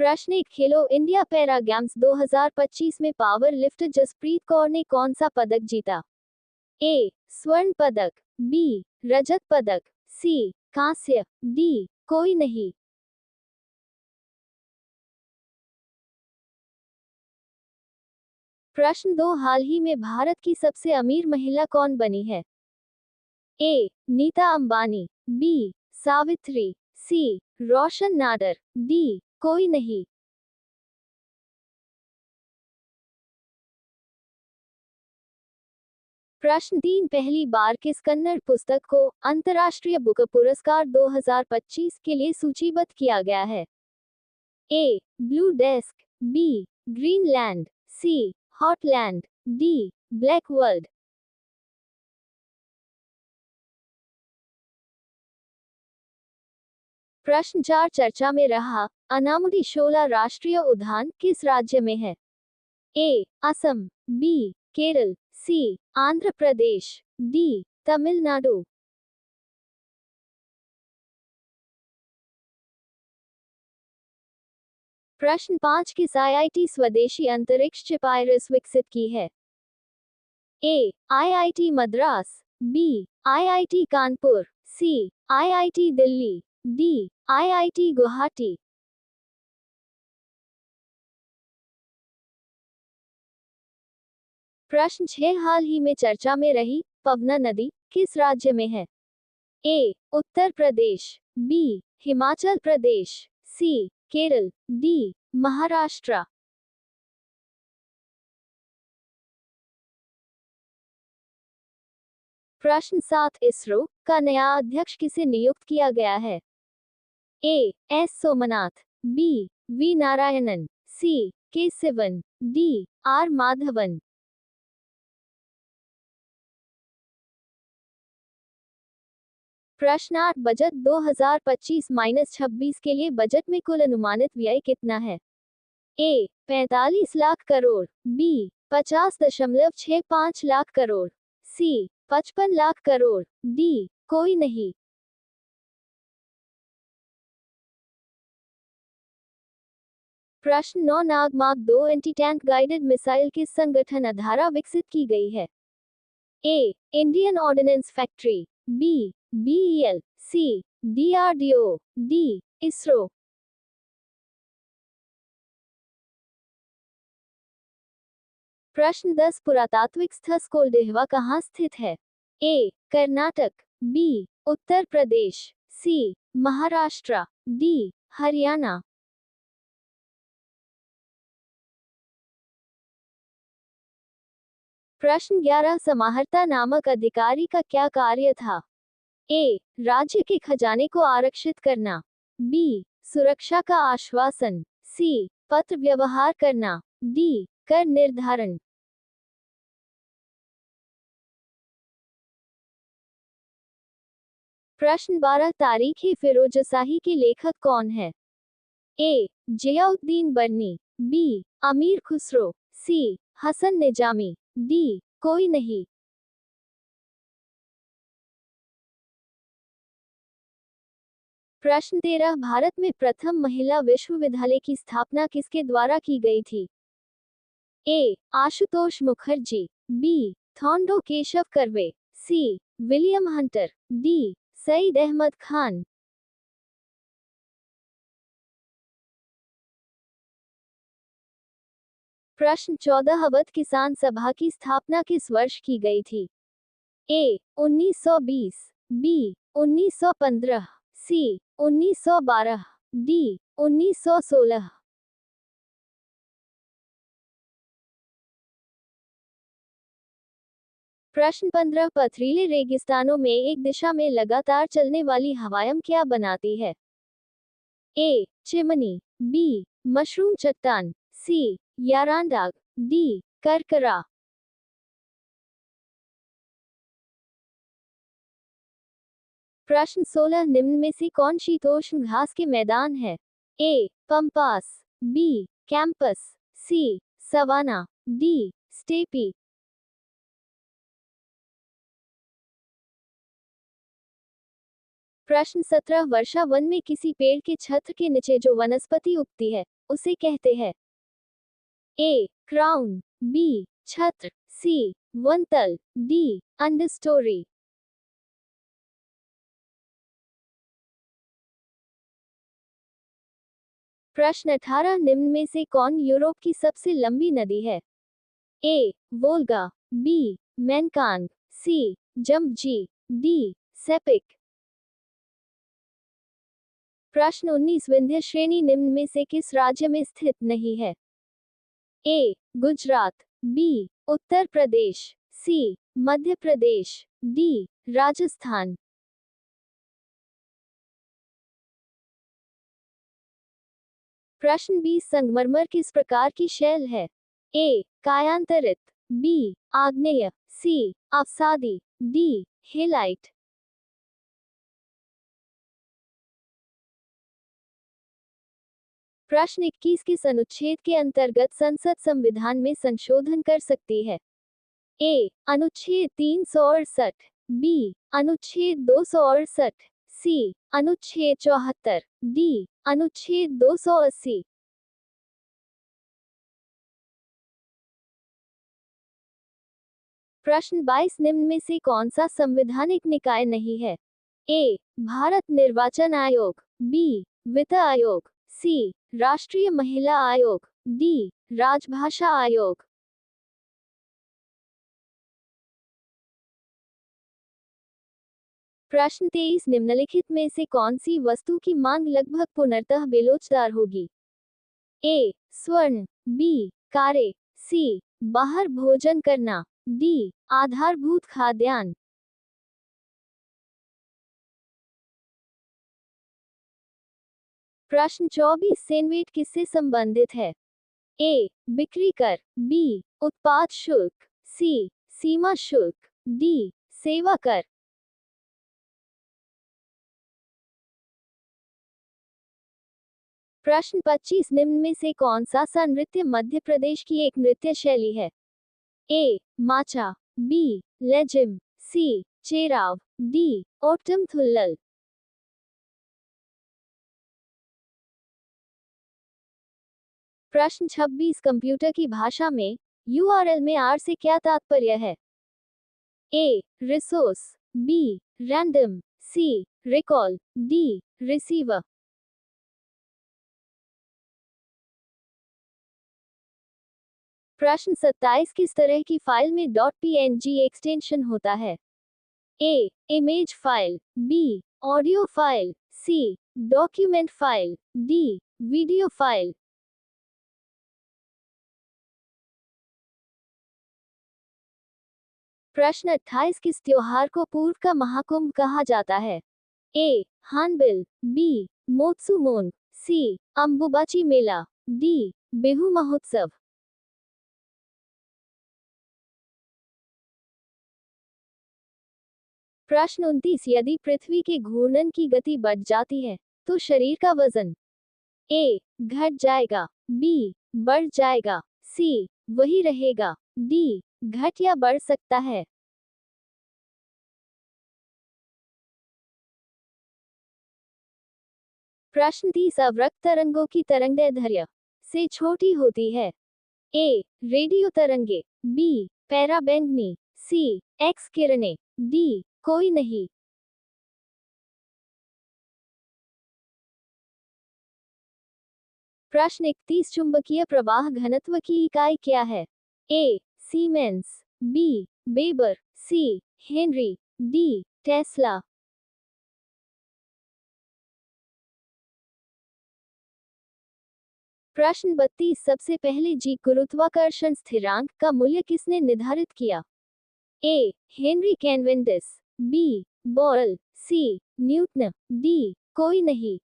प्रश्न 1, खेलो India para games 2025 में power lift Jasprit Kaur ने कौन सा पदक जीता? ए. स्वर्ण पदक, बी. रजत पदक, सी. कांस्य, डी. कोई नहीं। प्रश्न 2, हाल ही में भारत की सबसे अमीर महिला कौन बनी है? ए. नीता अंबानी, बी. सावित्री, सी. रोशन नाडर, डी. कोई नहीं। प्रश्न 3, पहली बार किस कन्नड़ पुस्तक को अंतर्राष्ट्रीय बुक पुरस्कार 2025 के लिए सूचीबद्ध किया गया है? A. Blue desk, B. Greenland, C. Hotland, D. Black world. प्रश्न 4, चर्चा में रहा अनामुडी शोला राष्ट्रीय उद्यान किस राज्य में है? ए. असम, बी. केरल, सी. आंध्र प्रदेश, डी. तमिलनाडु। प्रश्न 5, किस आईआईटी स्वदेशी अंतरिक्ष चिपायरस विकसित की है? A. IIT Madras, B. IIT Kanpur, C. IIT Delhi, D. IIT Guwahati. प्रश्न 6, हाल ही में चर्चा में रही पवना नदी किस राज्य में है? ए. उत्तर प्रदेश, बी. हिमाचल प्रदेश, सी. केरल, डी. महाराष्ट्र। प्रश्न 7, इसरो का नया अध्यक्ष किसे नियुक्त किया गया है? A. S Somanath, B. V Narayanan, C. K Sivan, D. Are Madhavan. प्रश्न 8, बजट 2025-26 के लिए बजट में कुल अनुमानित व्यय कितना है? A. 45 lakh crore, B. 50.65 lakh crore, C. 55 lakh crore, D. कोई नहीं। प्रश्न 9, Nag mark 2 anti tank guided missile किस संगठन द्वारा विकसित की गई है? A. Indian ordnance factory, B. BEL, C. DRDO, D. ISRO. प्रश्न 10, पुरातात्विक स्थल कोलडेहवा कहाँ स्थित है? A. Karnataka, B. Uttar Pradesh, C. Maharashtra, D. Haryana. प्रश्न 11, समाहर्ता नामक अधिकारी का क्या कार्य था? ए. राज्य के खजाने को आरक्षित करना, बी. सुरक्षा का आश्वासन, सी. पत्र व्यवहार करना, डी. कर निर्धारण। प्रश्न 12, तारीख-ए फिरोजशाही के लेखक कौन है? ए. जियाउद्दीन बर्नी, बी. अमीर खुसरो, सी. हसन निजामी, डी. कोई नहीं। प्रश्न 13, भारत में प्रथम महिला विश्वविद्यालय की स्थापना किसके द्वारा की गई थी? A. Ashutosh Mukherjee, B. Dhondo Keshav Karve, C. William Hunter, D. Syed Ahmad Khan. प्रश्न 14, अवध किसान सभा की स्थापना किस वर्ष की गई थी? ए. 1920, बी. 1915, सी. 1912, डी. 1916। प्रश्न 15, पथरीले रेगिस्तानों में एक दिशा में लगातार चलने वाली हवाएं क्या बनाती है? ए. Chimney, B. मशरूम चट्टान, सी. यारांडाग, डी. करकरा। प्रश्न 16, निम्न में से कौन शीतोष्ण घास के मैदान है? A. Pampas, B. Campus, C. Savanna, D. Steppe. प्रश्न 17, वर्षा वन में किसी पेड़ के छत्र के नीचे जो वनस्पति उगती है उसे कहते हैं? ए. Crown, B. छत्र, सी. वनतल, डी. अंडरस्टोरी। प्रश्न 18 निम्न में से कौन यूरोप की सबसे लंबी नदी है? ए. वोल्गा, बी. मैनकांग, सी. जमजी, डी. सेपिक। प्रश्न 19 विंध्य श्रेणी निम्न में से किस राज्य में स्थित नहीं है? ए. गुजरात, बी. उत्तर प्रदेश, सी. मध्य प्रदेश, डी. राजस्थान। प्रश्न 20 संगमरमर किस प्रकार की शैल है? ए. कायांतरित, बी. आग्नेय, सी. अवसादी, डी. हेलाइट। प्रश्न 21 किस अनुच्छेद के अंतर्गत संसद संविधान में संशोधन कर सकती है? ए. अनुच्छेद 368, बी. अनुच्छेद 268, सी. अनुच्छेद 74, डी. अनुच्छेद 280। प्रश्न 22 निम्न में से कौन सा संवैधानिक निकाय नहीं है? ए. भारत निर्वाचन आयोग, बी. वित्त आयोग, सी. राष्ट्रीय महिला आयोग, डी. राजभाषा आयोग। प्रश्न 23 निम्नलिखित में से कौन सी वस्तु की मांग लगभग पूर्णतः बेलोचदार होगी? ए. स्वर्ण, बी. कारें, सी. बाहर भोजन करना, डी. आधारभूत खाद्यान्न। प्रश्न 24 सेनवेट किससे संबंधित है? ए. बिक्री कर, बी. उत्पाद शुल्क, सी. सीमा शुल्क, डी. सेवा कर। प्रश्न 25 निम्न में से कौन सा सा नृत्य मध्य प्रदेश की एक नृत्य शैली है? ए. माचा, बी. लेजिम, सी. चेराव, डी. ओटम थुल्लल। प्रश्न 26 कंप्यूटर की भाषा में यूआरएल में आर से क्या तात्पर्य है? A. Resource, B. Random, C. Recall, D. Receiver. प्रश्न 27 किस तरह की फाइल में .png एक्सटेंशन होता है? A. Image file, B. Audio file, C. Document file, D. Video file. प्रश्न 28 किस त्योहार को पूर्व का महाकुंभ कहा जाता है? ए. हानबिल, बी. मोत्सुमोन, सी. अंबुबाची मेला, डी. बिहू महोत्सव। प्रश्न 29 यदि पृथ्वी के घूर्णन की गति बढ़ जाती है तो शरीर का वजन? ए. घट जाएगा, बी. बढ़ जाएगा, सी. वही रहेगा, डी. घट या बढ़ सकता है। प्रश्न 30 अवरक्त तरंगों की तरंगदैर्ध्य से छोटी होती है? ए. रेडियो तरंगे, बी. पैराबैंगनी, सी. एक्स किरणें, डी. कोई नहीं। प्रश्न 31 चुंबकीय प्रवाह घनत्व की इकाई क्या है? A. Siemens, B. Weber, C. Henry, D. Tesla. प्रश्न 32 सबसे पहले जी गुरुत्वाकर्षण स्थिरांक का मूल्य किसने निर्धारित किया? A. Henry Cavendish, B. Boyle, C. Newton, D. कोई नहीं।